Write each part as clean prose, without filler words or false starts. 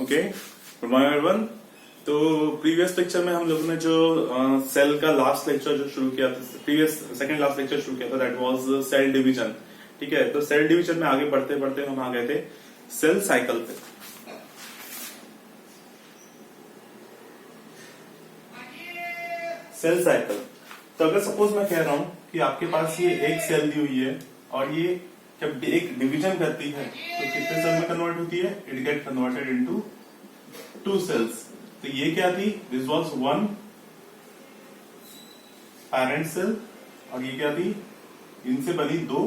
Okay, good morning everyone. तो previous lecture में हम लोगों ने जो सेल का लास्ट लेक्चर जो शुरू किया था, प्रीवियस सेकंड लास्ट लेक्चर शुरू किया था, दैट वाज सेल डिवीजन। ठीक है, तो सेल डिवीजन में आगे बढ़ते बढ़ते हम आ गए थे सेल साइकिल पे। सेल साइकिल, तो अगर सपोज मैं कह रहा हूं कि आपके पास ये एक सेल दी हुई है और ये जब एक डिवीजन करती है तो कितने सेल में कन्वर्ट होती है? It get converted into 2 cells. तो ये क्या थी? दिस वाज 1 पेरेंट सेल और ये क्या थी? इनसे बनी 2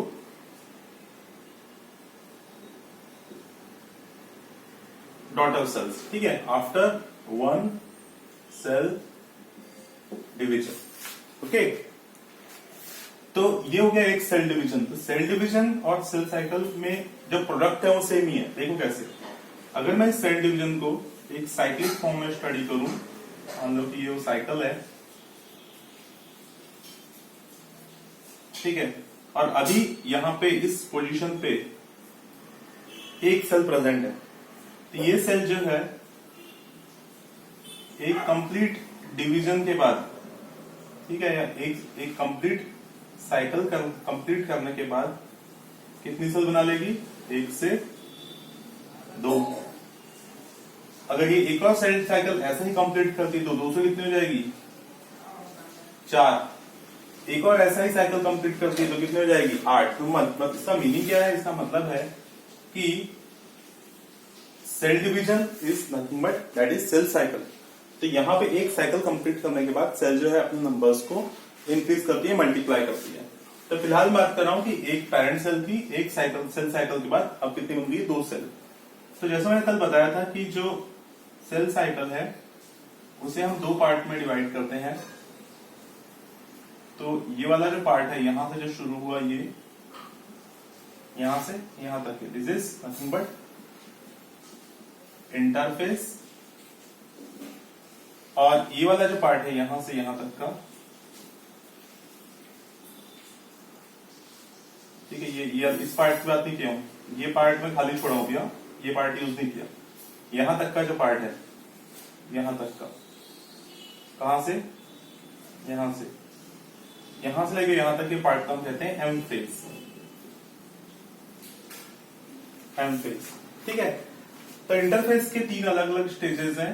डॉटर सेल्स। ठीक है, आफ्टर 1 सेल डिवीजन। ओके, तो ये हो गया एक सेल डिवीजन। तो सेल डिवीजन और सेल साइकिल में जो प्रोडक्ट है वो सेम ही है। देखो कैसे, अगर मैं इस सेल डिवीजन को एक साइक्लिक फॉर्म में स्टडी करूं, मान लो कि ये वो साइकिल है, ठीक है, और अभी यहां पे इस पोजीशन पे एक सेल प्रेजेंट है, तो ये सेल जो है एक कंप्लीट डिवीजन के बाद, ठीक है, या एक कंप्लीट साइकिल कंप्लीट करने के बाद कितनी सेल बना लेगी? 1 से 2। अगर ये एक और सेल साइकिल ऐसे ही कंप्लीट करती तो 2 से कितनी हो जाएगी? 4। एक और ऐसा ही साइकिल कंप्लीट करती तो कितनी हो जाएगी? 8। तो मतलब इसका मीनिंग क्या है? इसका मतलब है कि cell division is nothing but that is cell cycle. तो यहां पे एक साइकिल कंप्लीट करने के बाद सेल जो है अपने नंबर्स को इंक्रीज करती है, मल्टीप्लाई करती है। तो फिलहाल बात कर रहा हूं कि एक पेरेंट सेल थी, एक साइकिल सेल साइकिल के बाद अब कितनी बन गई? 2 सेल। तो जैसा मैंने कल बताया था कि जो सेल साइकिल है उसे हम 2 पार्ट में डिवाइड करते हैं। तो ये वाला जो पार्ट है, यहां से जो शुरू हुआ, ये यहां से यहां तक है, this is nothing but interface. और ये वाला जो पार्ट है यहां से यहां तक का, ठीक है, ये इस पार्ट की बात नहीं किया हूं, ये पार्ट में खाली छोड़ा हो गया, ये पार्ट यूज नहीं किया। यहां तक का जो पार्ट है, यहां तक का, कहां से? यहां से लेके यहां तक के पार्ट को हम कहते हैं एम फेज। एम फेज, ठीक है। तो इंटरफेस के 3 अलग अलग स्टेजेस हैं।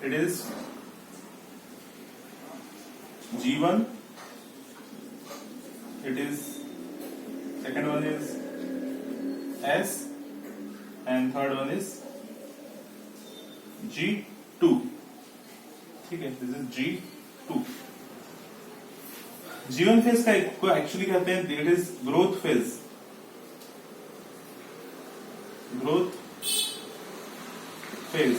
It is G1, it is second one is S and third one is G2, ठीक है, this is G2। G1 phase को एक्चुअली कहते हैं, it is growth phase. Growth phase.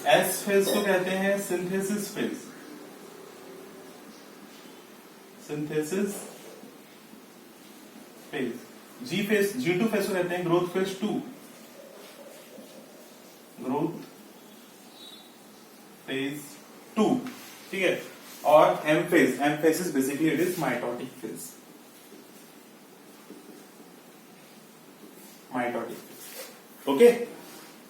S phase को कहते हैं synthesis phase. Synthesis phase. G2 phase को कहते हैं ग्रोथ फेज 2। ग्रोथ फेज 2, ठीक है। और M phase is basically it is mitotic phase. Okay,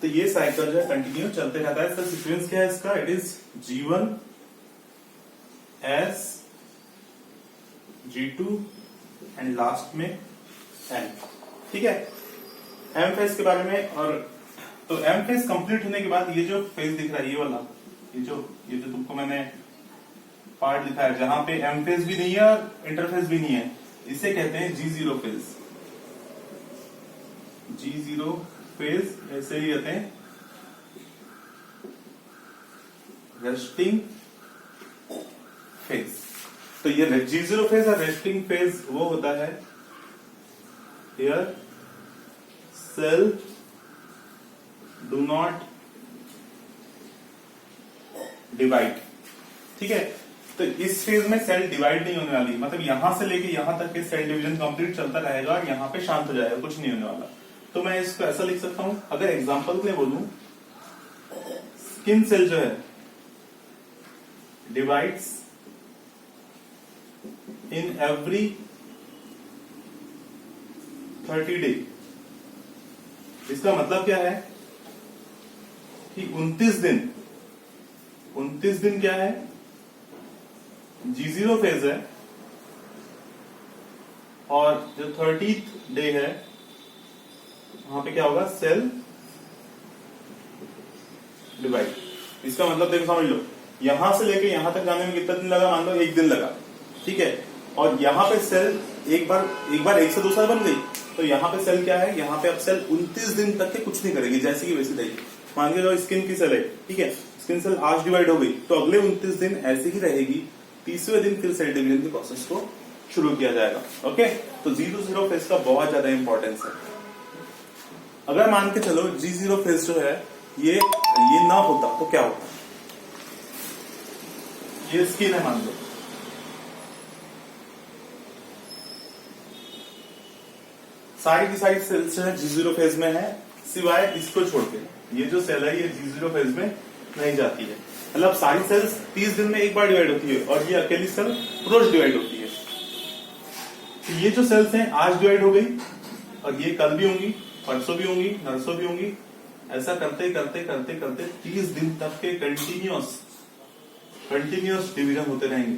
तो ये साइकिल जो है कंटिन्यू चलते रहता है। इसका सीक्वेंस क्या है इसका? It is G1, S, G2 and last में M, ठीक है। M फेज के बारे में, और तो M फेज कंप्लीट होने के बाद ये जो फेज दिख रहा है, ये वाला, ये जो तुमको मैंने पार्ट दिखाया है जहां पे M फेज भी नहीं है और इंटरफेस भी नहीं है, इसे कहते हैं G0 फेज। G0 फेज ऐसे ही कहते हैं, रेस्टिंग फेज। तो ये G0 फेज और रेस्टिंग फेज वो होता है here cell do not divide, ठीक है। तो इस फेज में सेल डिवाइड नहीं होने वाली, मतलब यहां से लेके यहां तक के सेल डिवीजन कंप्लीट चलता रहेगा और यहां पे शांत हो जाएगा, कुछ नहीं होने वाला। तो मैं इसको ऐसा लिख सकता हूं, अगर एग्जांपल के लिए बोलूं, स्किन सेल जो है डिवाइड्स इन एवरी 30 डे। इसका मतलब क्या है कि 29 दिन क्या है, G0 फेज है, और जो 30th डे है वहां पे क्या होगा, सेल डिवाइड। इसका मतलब देखो समझ लो, यहां से लेके यहां तक जाने में कितना दिन लगा, मान लो 1 दिन लगा, ठीक है। और यहाँ पे सेल एक बार एक से दूसरा बन गई, तो यहाँ पे सेल क्या है, यहाँ पे अब सेल 29 दिन तक के कुछ नहीं करेगी, जैसे की वैसी रहेगी। मान के जो स्किन की सेल है, ठीक है, स्किन सेल आज डिवाइड हो गई, तो अगले 29 दिन ऐसे ही रहेगी, 30वें दिन फिर सेल डिवीजन के प्रोसेस को शुरू किया जाएगा। ओके, तो G0 फेज का बहुत ज्यादा इंपॉर्टेंस है। अगर मान के चलो G0 फेज जो है ये ना होता तो क्या होता, ये स्किन है मान लो, सारी की सारी सेल्स जो है G0 फेज में है, सिवाय इसको छोड़ के। ये जो सेल है ये G0 फेज में नहीं जाती है, मतलब सारी सेल्स 30 दिन में एक बार डिवाइड होती है, और ये अकेली सेल रोज डिवाइड होती है। तो ये जो सेल्स हैं आज डिवाइड हो गई, और ये कल भी होंगी, परसों भी होंगी, नरसों भी होंगी, ऐसा करते करते करते करते 30 दिन तक के कंटिन्यूअस डिवीजन होते रहेंगे,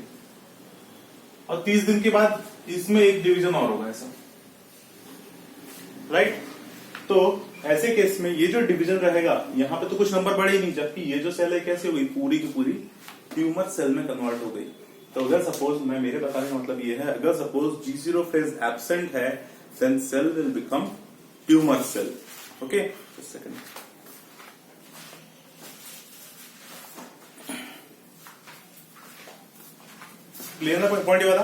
और 30 दिन के बाद इसमें एक डिवीजन और होगा, ऐसा, राइट। तो ऐसे केस में ये जो डिवीजन रहेगा, यहां पे तो कुछ नंबर बढ़े ही नहीं, जबकि ये जो सेल है कैसे हो गई, पूरी की पूरी ट्यूमर सेल में कन्वर्ट हो गई। तो अगर सपोज, मैं मेरे बताने का मतलब ये है, अगर सपोज G0 फेज एब्सेंट है, then cell will become tumour cell. Okay, second, clear ना पॉइंट वाला,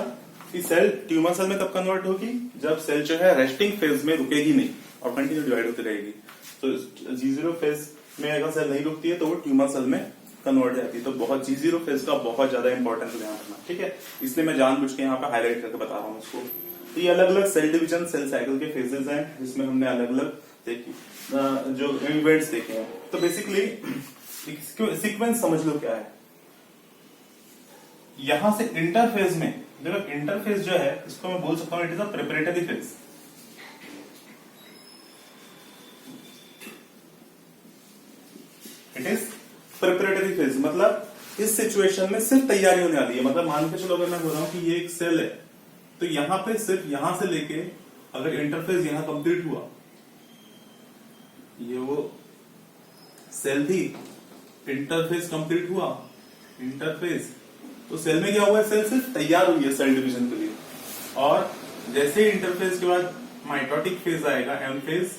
कि सेल ट्यूमर सेल में तब कन्वर्ट होगी जब सेल जो है रेस्टिंग फेज में रुकेगी नहीं और कंटिन्यू डिवाइड होती रहेगी। तो G0 फेज में अगर सेल नहीं रुकती है तो वो ट्यूमर सेल में कन्वर्ट हो जाती है। तो बहुत G0 फेज का बहुत ज्यादा इंपॉर्टेंस ध्यान रखना, ठीक है, इसलिए मैं जानबूझ के यहाँ पे हाईलाइट करके बता रहा हूँ इसको। तो ये अलग अलग सेल डिवीजन, सेल साइकिल के फेजेस हैं, जिसमें हमने अलग अलग देखी जो इवेंट्स देखे हैं। तो बेसिकली सीक्वेंस समझ लो क्या है। यहां से इंटरफेज में देखो, इंटरफेज जो है इसको मैं बोल सकता हूं it is a preparatory phase. It is preparatory phase, मतलब इस सिचुएशन में सिर्फ तैयारी होने वाली है। मतलब मान के चलो अगर मैं बोल रहा हूं कि ये एक सेल है, तो यहां पे सिर्फ यहां से लेके अगर इंटरफेस यहां कंप्लीट हुआ, ये वो सेल थी, इंटरफेस कंप्लीट हुआ, इंटरफेस, तो सेल में क्या हुआ है, सेल सिर्फ तैयार हुई है सेल डिवीजन के लिए। और जैसे ही इंटरफेस के बाद माइटोटिक फेज आएगा, एम फेज,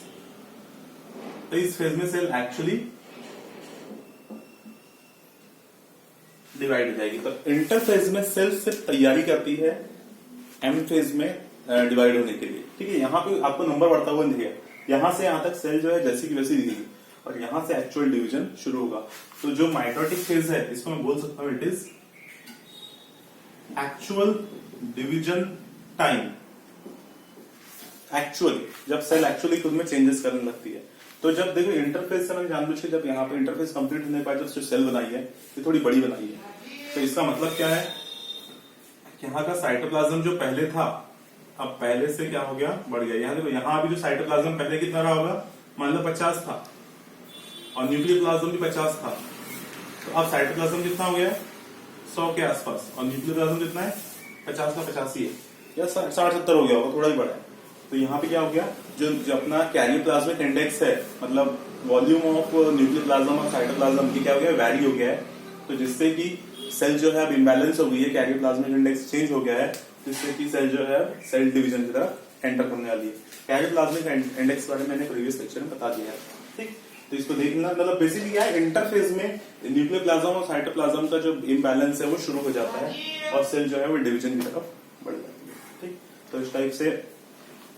तो इस फेज में सेल एक्चुअली डिवाइड हो जाएगी। तो इंटरफेज में सेल सिर्फ तैयारी करती है एम फेज में डिवाइड होने के लिए, ठीक है। यहाँ पे आपको नंबर बढ़ता हुआ दिखेगा, यहां से यहां तक सेल जो है जैसी की वैसी दिखेगी, और यहां से एक्चुअल डिवीजन शुरू होगा। तो जो माइटोटिक फेज है इसको मैं बोल सकता हूं it is actual division time. Actually जब सेल एक्चुअली खुद में चेंजेस करने लगती है। तो जब देखो इंटरफेस से मैंने जानबूझ के जब यहाँ पे इंटरफेस कंप्लीट होने के बाद जब सेल बनाई है, ये थोड़ी बड़ी बनाई है, तो इसका मतलब क्या है, यहाँ का साइटोप्लाज्म जो पहले था अब पहले से क्या हो गया, बढ़ गया। यहाँ देखो, यहाँ अभी जो साइटोप्लाज्म पहले कितना रहा होगा, मान लो 50 था, और न्यूक्लियर प्लाज्म भी 50 था, तो अब साइटोप्लाज्म कितना हो गया, 100 के आसपास, और न्यूक्लियर प्लाज्म कितना है, 50 का 85 है, या 60-70 हो गया होगा, थोड़ा ही बड़ा है। तो यहाँ पे क्या हो गया, जो अपना कैरियर प्लाज्मिक इंडेक्स है, मतलब वॉल्यूम ऑफ न्यूक्लियर प्लाज्म और साइटोप्लाज्म की क्या हो गया, वैरी हो गया है। तो जिससे कि सेल जो है अब इम्बैलेंस हो गई है, कैरियर प्लाज्मिक इंडेक्स चेंज हो गया है, जिससे कि सेल जो है सेल डिवीजन की तरफ एंटर करने वाली है। कैरियर प्लाज्मिक इंडेक्स के बारे में मैंने प्रीवियस लेक्चर में बता दिया है, ठीक। तो इसको देखना, मतलब बेसिकली क्या है, इंटरफेज में न्यूक्लियर प्लाज्म और साइटोप्लाज्म का जो इम्बैलेंस है वो शुरू हो जाता है, और सेल जो है वो डिवीजन की तरफ बढ़ जाती है, ठीक। तो इस टाइप से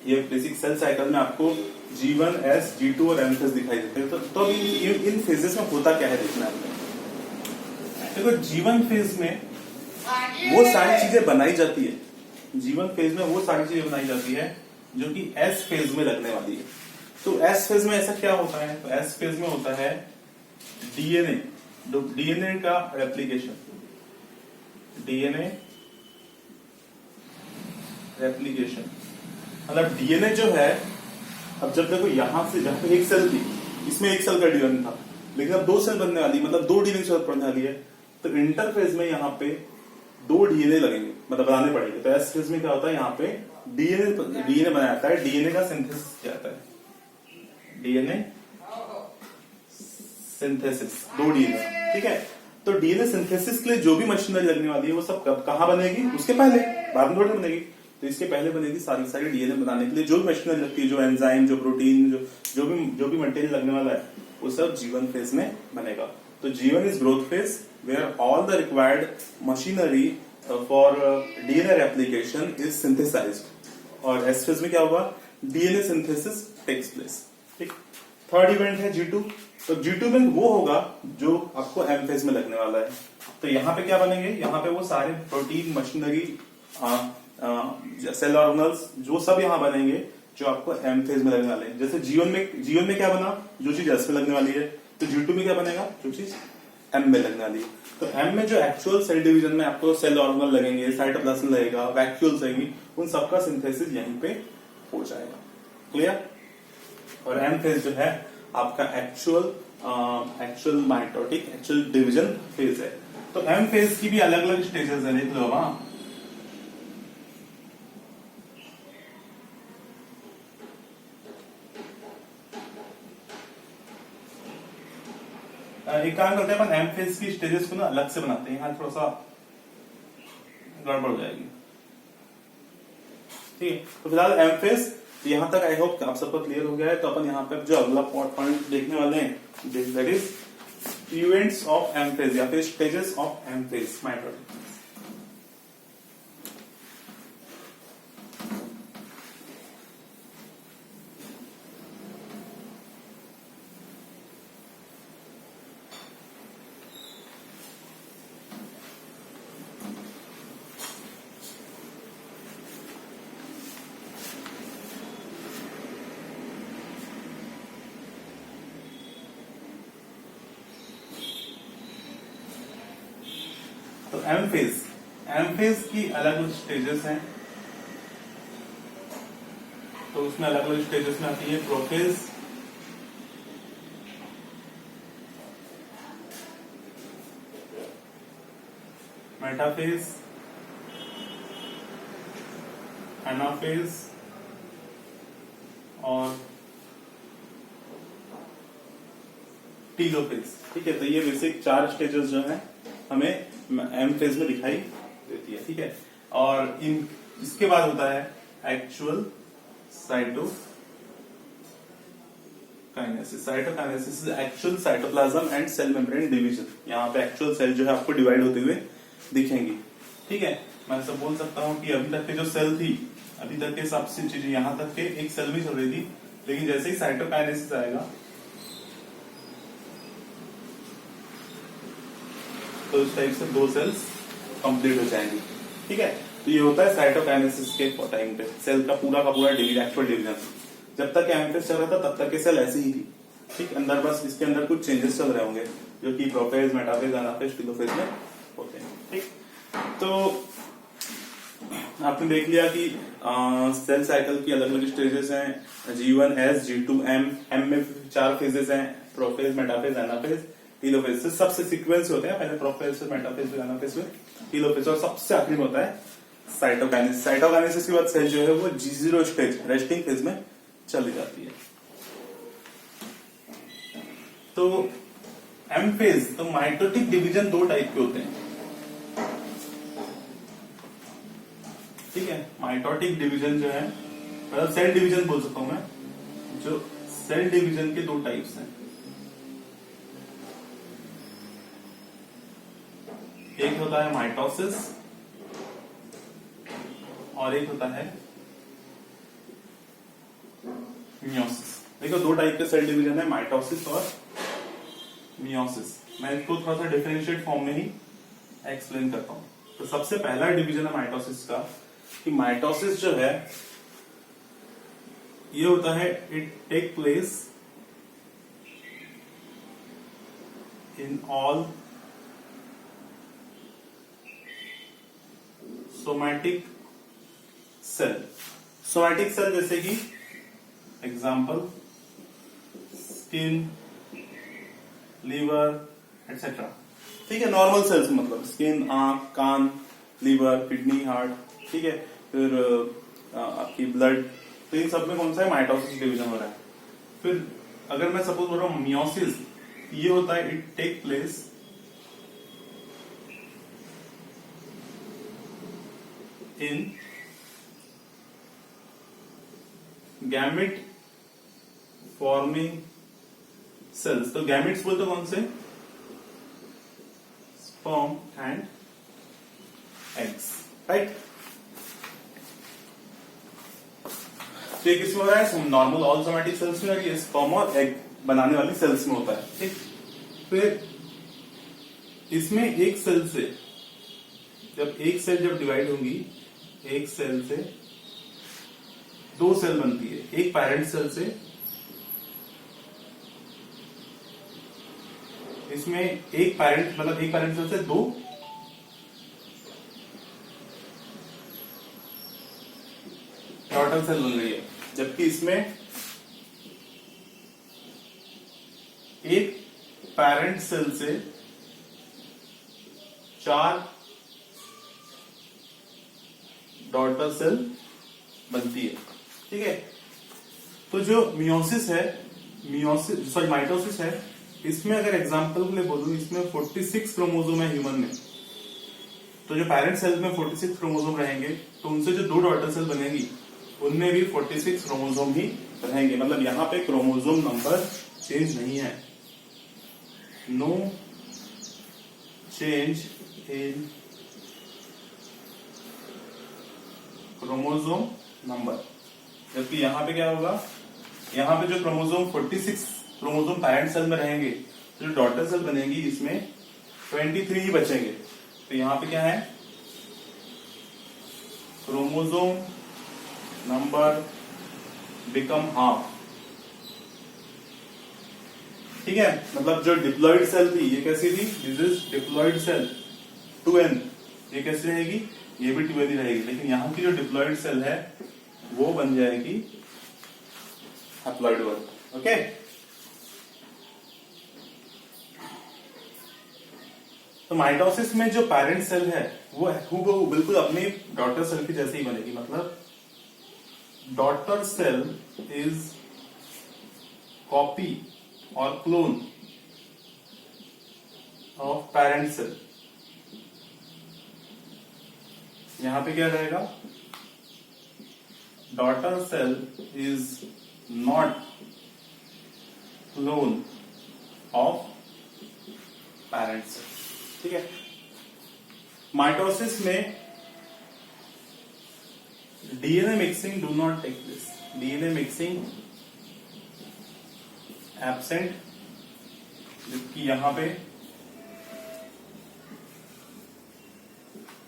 ये बेसिक सेल साइकिल में आपको G1, S, G2 और M फेज दिखाई देते हैं। तो इन फेजेस में होता क्या है देखना है। देखो G1 फेज में वो सारी चीजें बनाई जाती है, G1 फेज में वो सारी चीजें बनाई जाती है जो कि S फेज में लगने वाली है। तो S फेज में ऐसा क्या होता है, तो S फेज में होता है डीएनए का रेप्लिकेशन, डीएनए रेप्लिकेशन, मतलब डीएनए जो है, अब जब देखो यहां से जहां पे एक सेल थी, इसमें एक सेल का डीएनए था, लेकिन अब 2 सेल बनने वाली, मतलब 2 डीएनए की जरूरत पड़ने वाली है, तो इंटरफेज में यहाँ पे 2 डीएनए लगेंगे, मतलब बनाने पड़ेंगे। तो एस फेज में क्या होता है, यहाँ पे डीएनए बनाया जाता है, डीएनए का सिंथेसिस किया जाता है, डीएनए सिंथेसिस, 2 डीएनए, ठीक है। तो डीएनए सिंथेसिस के लिए जो भी मशीनरी लगने वाली है वो सब कहाँ बनेगी, उसके पहले, बाद में थोड़ी बनेगी। तो इसके पहले बनेगी सारी डीएनए बनाने के लिए जो भी मशीनरी लगती है, जो एंजाइम, जो प्रोटीन, जो भी मटेरियल लगने वाला है, वो सब G1 फेज में बनेगा। तो G1 is growth phase where all the required machinery for DNA replication is synthesised. और एस फेज में क्या होगा, डीएनए सिंथेसिस टेक्स प्लेस, ठीक। थर्ड इवेंट है G2। तो G2 में वो होगा जो आपको एम फेज में लगने वाला है। तो यहाँ पे क्या बनेंगे, यहाँ पे वो सारे प्रोटीन, मशीनरी, सेल ऑर्गेनल्स, जो सब यहाँ बनेंगे जो आपको एम फेज में लगने वाले हैं। जैसे जीवन में क्या बना, जो चीज एस में लगने वाली है, तो G2 में क्या बनेगा, जो चीज एम में लगने वाली है। तो एम में जो एक्चुअल सेल डिवीजन में आपको सेल ऑर्गेनल लगेंगे, साइटोप्लाज्म लगेगा, वैक्यूल्स लगेंगी, उन सबका सिंथेसिस यहीं पे हो जाएगा। क्लियर। और एम फेज जो है आपका actual mitotic, actual division phase है। तो एम फेज की भी अलग अलग स्टेजेस है, देख लो वहां। एक काम करते हैं अपन, एम फेज की स्टेजेस को ना अलग से बनाते हैं, यहाँ थोड़ा सा गड़बड़ हो जाएगी, ठीक है। तो फिलहाल एम फेज यहां तक आई होप आप सबको क्लियर हो गया है। तो अपन यहाँ पे जो अगला पॉइंट देखने वाले हैं, that is events of M phase या फिर stages of M phase mitotic. तो एम फेज की अलग अलग स्टेजेस हैं। तो उसमें अलग अलग स्टेजेस में आती है प्रोफेज, मेटाफेज, एनाफेज और टीलोफेज, ठीक है। तो ये बेसिक 4 स्टेजेस जो हैं हमें एम फेज में दिखाई देती है, ठीक है। और इसके बाद होता है actual cytokinesis, actual cytoplasm and cell membrane division. यहाँ पे एक्चुअल सेल जो है आपको डिवाइड होते हुए दिखेंगी, ठीक है। मैं सब बोल सकता हूँ कि अभी तक के जो सेल थी, अभी तक के सबसे चीजें यहाँ तक के एक सेल में चल रही थी, लेकिन जैसे ही साइटोकाइनेसिस आएगा तो इस टाइप से 2 सेल्स कंप्लीट हो जाएंगी, ठीक है। तो ये होता है साइटोकाइनेसिस के टाइम पे सेल का पूरा डिवीजन, एक्चुअल डिवीजन। जब तक एम फेज चल रहा था तब तक के सेल ऐसे ही थी, ठीक। अंदर बस इसके अंदर कुछ चेंजेस चल रहे होंगे जो कि प्रोफेज, मेटाफेज, एनाफेज, टीलोफेज में होते हैं, ठीक। तो आपने देख लिया कि सेल साइकिल की अलग अलग स्टेजेस हैं, G1, S, G2, M में 4 फेजेस हैं, प्रोफेज, मेटाफेज, एनाफेज, टीलोफेज। सबसे सीक्वेंस होते हैं, पहले प्रोफेज, फिर मेटाफेज, फिर एनाफेज, फिर टीलोफेज, और सबसे आखिरी में होता है साइटोकाइनेसिस। साइटोकाइनेसिस के बाद सेल जो है वो G0 स्टेज, रेस्टिंग फेज में चली जाती है। तो एम फेज, तो माइटोटिक डिवीजन 2 टाइप के होते हैं, ठीक है। माइटोटिक डिवीजन जो है, मतलब सेल डिवीजन बोल सकता हूं मैं, जो सेल डिवीजन के 2 टाइप्स हैं। एक होता है माइटोसिस और एक होता है मियोसिस। देखो 2 टाइप के सेल डिवीजन है, माइटोसिस और मियोसिस। मैं इसको थोड़ा सा डिफरेंशिएट फॉर्म में ही एक्सप्लेन करता हूं। तो सबसे पहला डिवीजन है माइटोसिस का, कि माइटोसिस जो है ये होता है, it take place in all somatic cell, जैसे कि एग्जाम्पल स्किन, लीवर एक्सेट्रा। ठीक है, नॉर्मल सेल्स मतलब स्किन, आंख, कान, लीवर, किडनी, हार्ट। ठीक है, फिर आपकी ब्लड। तो इन सब में कौन सा है, माइटोसिस डिवीजन हो रहा है। फिर अगर मैं सपोज बोल रहा हूँ मियोसिस, ये होता है it take place in gamete forming cells. तो गैमेट्स बोलते कौन से, स्पर्म एंड एग्स, राइट। तो ये किसमें हो रहा है, नॉर्मल ऑल सोमैटिक सेल्स में, और ये स्पर्म और एग बनाने वाली सेल्स में होता है। ठीक, फिर इसमें एक सेल से एक सेल जब डिवाइड होगी, एक सेल से दो सेल बनती है, एक पैरेंट सेल से, इसमें एक पैरेंट मतलब एक पैरेंट सेल से दो डॉटर सेल बन रही है, जबकि इसमें एक पैरेंट सेल से चार डॉटर सेल बनती है। ठीक है, तो जो मियोसिस है, माइटोसिस है, इसमें अगर एग्जांपल के लिए बोलूं, इसमें 46 क्रोमोसोम है ह्यूमन में। तो जो पेरेंट सेल में 46 क्रोमोसोम रहेंगे, तो उनसे जो दो डॉटर सेल बनेगी उनमें भी 46 क्रोमोसोम ही रहेंगे। मतलब यहां पे क्रोमोसोम नंबर चेंज नहीं है, no change in chromosome number. जबकि यहां पे क्या होगा, यहां पे जो क्रोमोसोम 46 क्रोमोसोम पेरेंट सेल में रहेंगे, तो जो डॉटर सेल बनेगी इसमें 23 ही बचेंगे। तो यहां पे क्या है, क्रोमोसोम नंबर बिकम हाफ। ठीक है, मतलब जो डिप्लॉइड सेल थी ये कैसी थी, this is diploid cell 2n, ये कैसी रहेगी, ये भी 2n ही रहेगी। लेकिन यहां की जो डिप्लॉइड सेल है वो बन जाएगी हैप्लॉइड 1। ओके, तो माइटोसिस में जो पेरेंट सेल है वो बिल्कुल अपनी डॉटर सेल की जैसे ही बनेगी। मतलब डॉटर सेल इज कॉपी और क्लोन ऑफ पेरेंट सेल। यहां पे क्या रहेगा, daughter cell is not clone of parent cell. ठीक है, माइटोसिस में DNA mixing do not take place, DNA mixing absent, जबकि यहां पे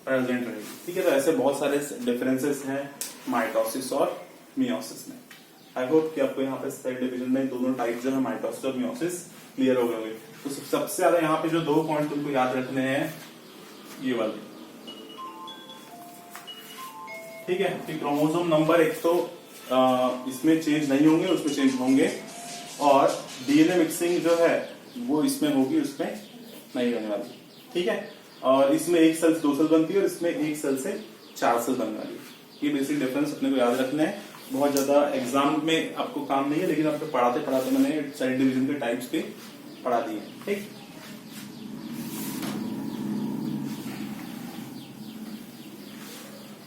प्रेजेंट रहेगी। ठीक है, तो ऐसे बहुत सारे डिफरेंसेस हैं माइटोसिस और मियोसिस में। आई होप कि आपको यहाँ पे सेल डिवीजन में दोनों टाइप जो है माइटोसिस और मियोसिस क्लियर हो गए होंगे। तो सबसे ज्यादा यहाँ पे जो दो पॉइंट तुमको याद रखने हैं ये वाले। ठीक है, कि क्रोमोसोम नंबर एक तो इसमें चेंज नहीं होंगे, उसमें चेंज होंगे, और डीएनए मिक्सिंग जो है वो इसमें होगी, उसमें नहीं होने वाली। ठीक है, और इसमें एक सेल से दो सेल बनती है और इसमें एक सेल से चार सेल बनने वाली है। ये बेसिक डिफरेंस अपने को याद रखना है। बहुत ज्यादा एग्जाम में आपको काम नहीं है, लेकिन आपको पढ़ाते पढ़ाते मैंने सेल डिवीजन के टाइप्स पे पढ़ा दिए। ठीक,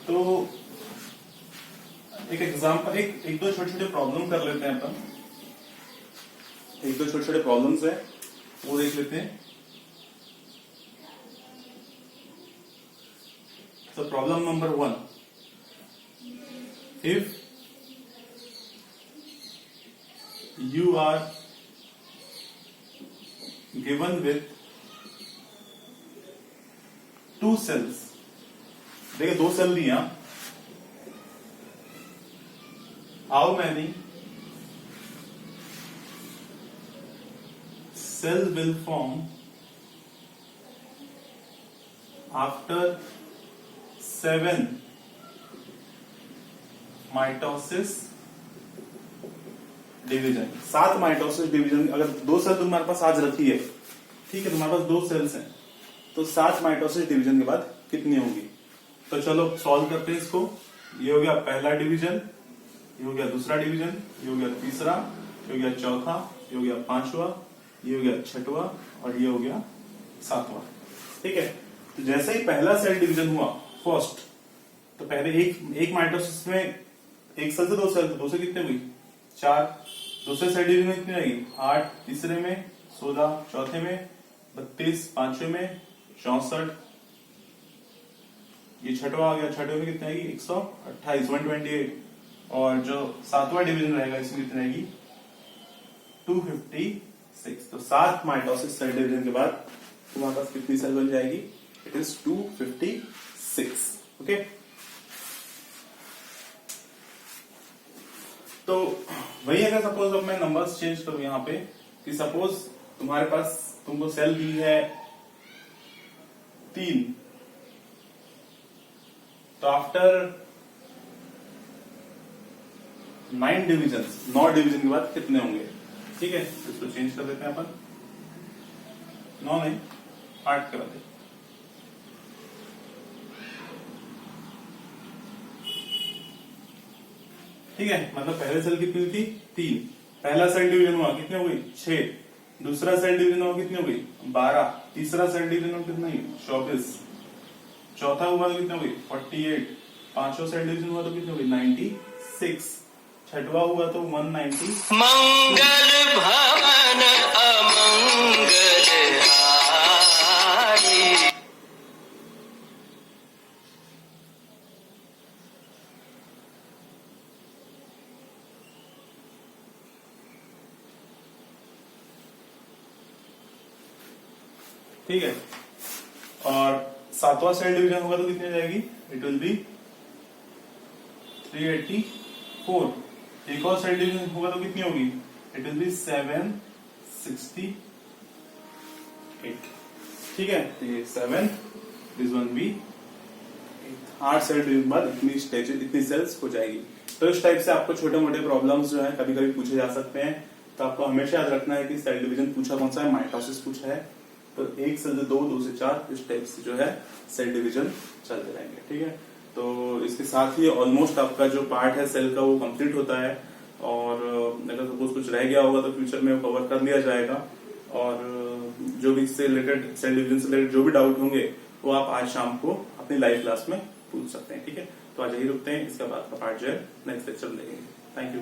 तो एक एग्जाम्पल, एक दो छोटे छोटे प्रॉब्लम कर लेते हैं अपन। एक दो छोटे छोटे प्रॉब्लम्स है वो देख लेते हैं। So problem number 1, if you are given with two cells, देखिए दो सेल दिया, how many cells will form after 7 mitosis division, 7 mitosis division. अगर 2 सेल तुम्हारे पास आज रखी है, ठीक है, तुम्हारे पास 2 सेल्स हैं, तो 7 माइटोसिस डिवीजन के बाद कितनी होंगी? तो चलो सॉल्व करते हैं इसको। ये हो गया पहला डिवीजन, ये हो गया दूसरा डिवीजन, ये हो गया तीसरा, ये हो गया चौथा, ये हो गया पांचवा, ये हो गया छठवा और ये हो गया सातवां। ठीक है, तो जैसे ही पहला सेल डिवीजन हुआ फर्स्ट, तो पहले एक माइटोसिस में एक सेल से 2 सेल, 2 से कितने हुई? 4। दूसरे सेल डिवीजन में कितनी आएगी? 8, तीसरे में 16, चौथे में 32, पांचवे में 64, ये छठवा आ गया, छठवे में कितनी आएगी? 128, 128। और जो सातवां डिवीजन रहेगा इसमें कितनी आएगी? 256। तो 7 माइटोसिस सेल डिवीजन के बाद तुम्हारे पास कितनी सेल बन जाएगी? It is 256। ओके, तो वही अगर सपोज अब मैं नंबर्स चेंज करूं यहां पे, कि सपोज तुम्हारे पास तुमको सेल दी है 3, तो आफ्टर 9 डिविजन, 9 डिवीजन के बाद कितने होंगे? ठीक है, इसको चेंज कर देते हैं अपन, 9 नहीं 8 कर देते। ठीक है, मतलब पहले सेल कितनी हुई थी? 3। पहला सेल डिवीजन हुआ कितने हुई? 6। दूसरा सेल डिवीजन हुआ कितनी हुई? 12। तीसरा सेल डिवीजन हुआ कितना हुई? 24। चौथा हुआ तो कितने हुई? 48। पांचवा सेल डिवीजन हुआ तो कितने हुई? 96। छठवा हुआ तो 190। मंगल भवन अमंगल हारी। ठीक है, और सातवां सेल डिवीजन होगा तो कितनी जाएगी? It will be 384। एक और सेल डिवीजन होगा तो कितनी होगी? It will be 768। ठीक है, तो ये 7, this one be 8 cell division बाद इतनी स्टेज, इतनी सेल्स हो जाएगी। तो इस टाइप से आपको छोटे मोटे प्रॉब्लम्स जो है कभी कभी पूछे जा सकते हैं। तो आपको हमेशा याद रखना है कि सेल डिवीजन पूछा कौन सा है? माइटोसिस पूछा है। तो 1 से 2, 2 से 4 इस टाइप से जो है सेल डिवीजन चलते रहेंगे। ठीक है, तो इसके साथ ही ऑलमोस्ट आपका जो पार्ट है सेल का वो कंप्लीट होता है। और अगर सपोज कुछ रह गया होगा तो फ्यूचर में कवर कर लिया जाएगा। और जो भी इससे रिलेटेड, सेल डिवीजन से रिलेटेड जो भी डाउट होंगे वो आप आज शाम को अपनी लाइव क्लास में पूछ सकते हैं। ठीक है, तो आज यही रुकते हैं, इसका बाद का पार्ट जो है नेक्स्ट लेक्चर में देखेंगे। Thank you.